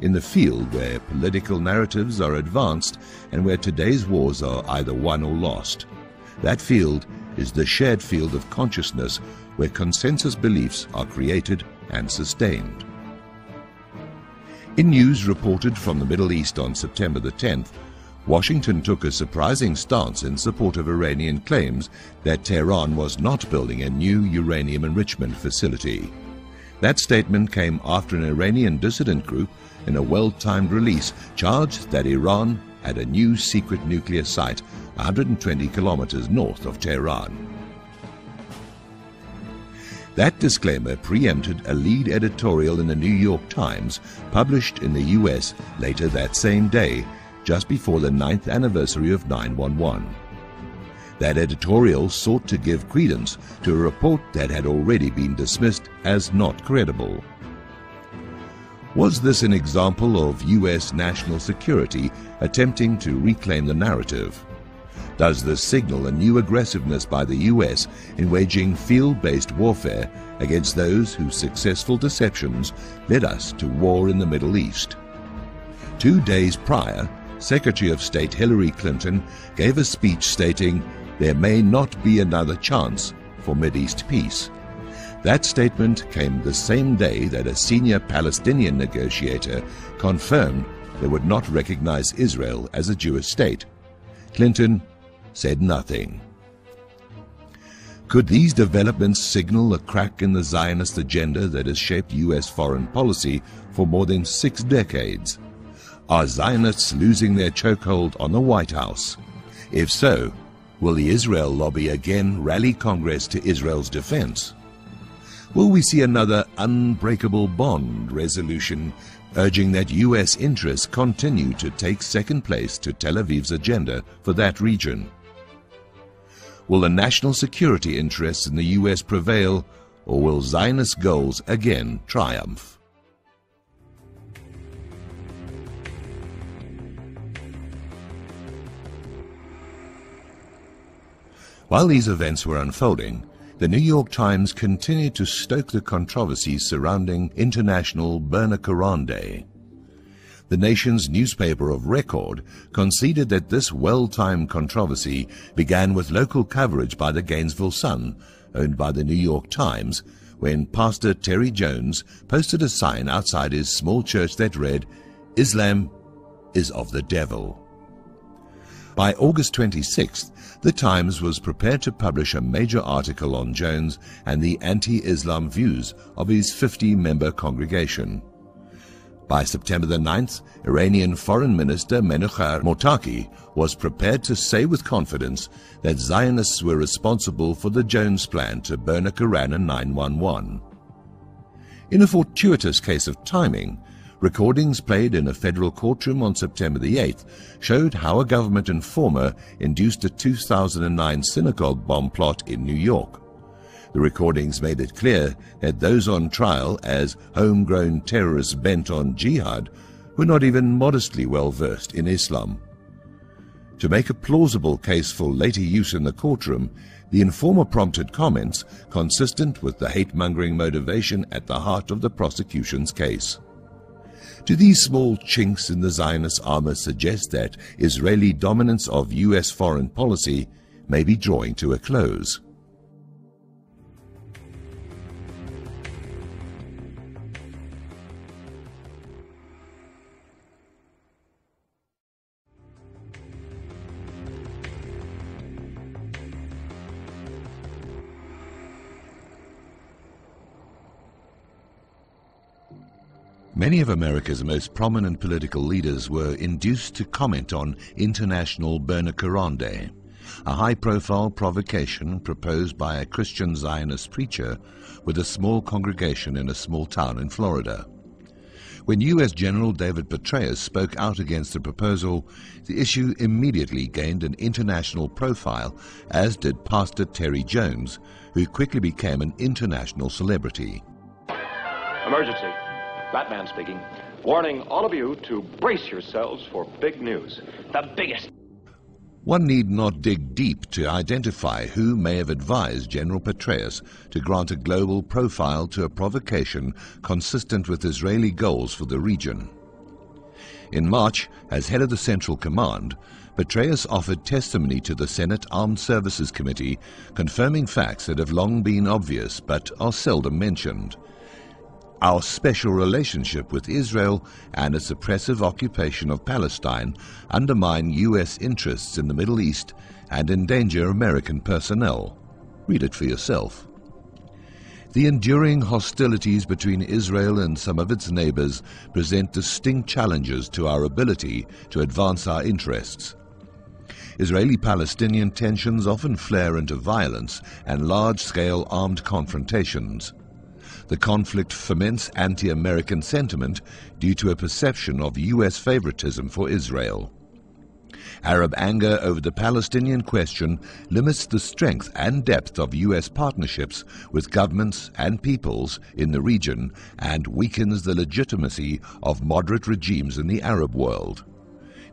in the field where political narratives are advanced and where today's wars are either won or lost. That field is the shared field of consciousness where consensus beliefs are created and sustained. In news reported from the Middle East on September the 10th, Washington took a surprising stance in support of Iranian claims that Tehran was not building a new uranium enrichment facility. That statement came after an Iranian dissident group, in a well-timed release, charged that Iran had a new secret nuclear site 120 kilometers north of Tehran. That disclaimer preempted a lead editorial in the New York Times published in the US later that same day, just before the 9th anniversary of 9/11. That editorial sought to give credence to a report that had already been dismissed as not credible. Was this an example of US national security attempting to reclaim the narrative? Does this signal a new aggressiveness by the US in waging field-based warfare against those whose successful deceptions led us to war in the Middle East? 2 days prior, Secretary of State Hillary Clinton gave a speech stating there may not be another chance for Mideast peace. That statement came the same day that a senior Palestinian negotiator confirmed they would not recognize Israel as a Jewish state. Clinton said nothing. Could these developments signal a crack in the Zionist agenda that has shaped U.S. foreign policy for more than 6 decades? Are Zionists losing their chokehold on the White House? If so, will the Israel lobby again rally Congress to Israel's defense? Will we see another unbreakable bond resolution urging that U.S. interests continue to take second place to Tel Aviv's agenda for that region? Will the national security interests in the U.S. prevail, or will Zionist goals again triumph? While these events were unfolding, the New York Times continued to stoke the controversies surrounding International Burn a Quran Day. The nation's newspaper of record conceded that this well-timed controversy began with local coverage by the Gainesville Sun, owned by the New York Times, when Pastor Terry Jones posted a sign outside his small church that read, "Islam is of the devil." By August 26th, the Times was prepared to publish a major article on Jones and the anti-Islam views of his 50-member congregation. By September the 9th, Iranian Foreign Minister Menuchar Mortaki was prepared to say with confidence that Zionists were responsible for the Jones plan to burn a Quran in 9/11. In a fortuitous case of timing, recordings played in a federal courtroom on September the 8th showed how a government informer induced a 2009 synagogue bomb plot in New York. The recordings made it clear that those on trial as homegrown terrorists bent on jihad were not even modestly well versed in Islam. To make a plausible case for later use in the courtroom, the informer prompted comments consistent with the hate-mongering motivation at the heart of the prosecution's case. Do these small chinks in the Zionist armor suggest that Israeli dominance of U.S. foreign policy may be drawing to a close? Many of America's most prominent political leaders were induced to comment on International Burn a Quran Day, a high-profile provocation proposed by a Christian Zionist preacher with a small congregation in a small town in Florida. When U.S. General David Petraeus spoke out against the proposal, the issue immediately gained an international profile, as did Pastor Terry Jones, who quickly became an international celebrity. Emergency. Batman speaking. Warning all of you to brace yourselves for big news. The biggest. One need not dig deep to identify who may have advised General Petraeus to grant a global profile to a provocation consistent with Israeli goals for the region. In March, as head of the Central Command, Petraeus offered testimony to the Senate Armed Services Committee, confirming facts that have long been obvious but are seldom mentioned. Our special relationship with Israel and its oppressive occupation of Palestine undermine U.S. interests in the Middle East and endanger American personnel. Read it for yourself. The enduring hostilities between Israel and some of its neighbors present distinct challenges to our ability to advance our interests. Israeli-Palestinian tensions often flare into violence and large-scale armed confrontations. The conflict foments anti-American sentiment due to a perception of U.S. favoritism for Israel. Arab anger over the Palestinian question limits the strength and depth of U.S. partnerships with governments and peoples in the region and weakens the legitimacy of moderate regimes in the Arab world.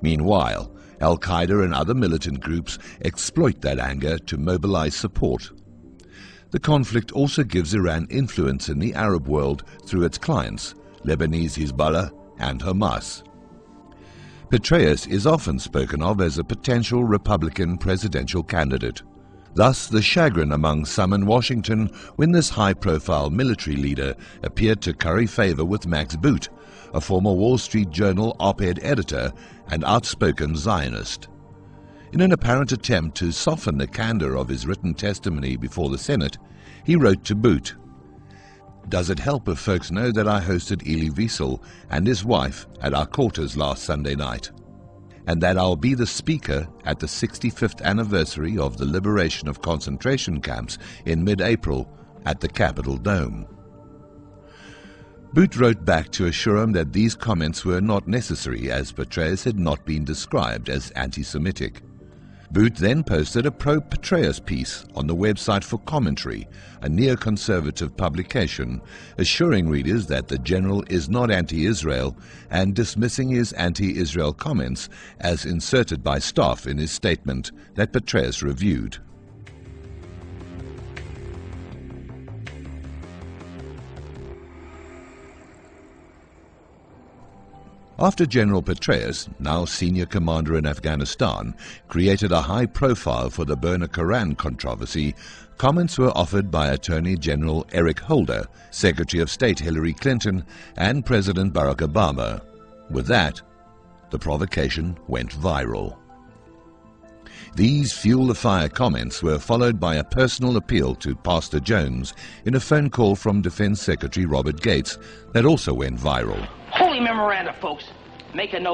Meanwhile, Al-Qaeda and other militant groups exploit that anger to mobilize support. The conflict also gives Iran influence in the Arab world through its clients, Lebanese Hezbollah and Hamas. Petraeus is often spoken of as a potential Republican presidential candidate. Thus, the chagrin among some in Washington when this high-profile military leader appeared to curry favor with Max Boot, a former Wall Street Journal op-ed editor and outspoken Zionist. In an apparent attempt to soften the candor of his written testimony before the Senate, he wrote to Boot, "Does it help if folks know that I hosted Elie Wiesel and his wife at our quarters last Sunday night, and that I'll be the speaker at the 65th anniversary of the liberation of concentration camps in mid-April at the Capitol Dome?" Boot wrote back to assure him that these comments were not necessary, as Petraeus had not been described as anti-Semitic. Boot then posted a pro-Petraeus piece on the website for Commentary, a neoconservative publication, assuring readers that the general is not anti-Israel and dismissing his anti-Israel comments as inserted by staff in his statement that Petraeus reviewed. After General Petraeus, now senior commander in Afghanistan, created a high profile for the Burn a Koran controversy, comments were offered by Attorney General Eric Holder, Secretary of State Hillary Clinton, and President Barack Obama. With that, the provocation went viral. These fuel-the-fire comments were followed by a personal appeal to Pastor Jones in a phone call from Defense Secretary Robert Gates that also went viral. Holy memoranda, folks. Make a note.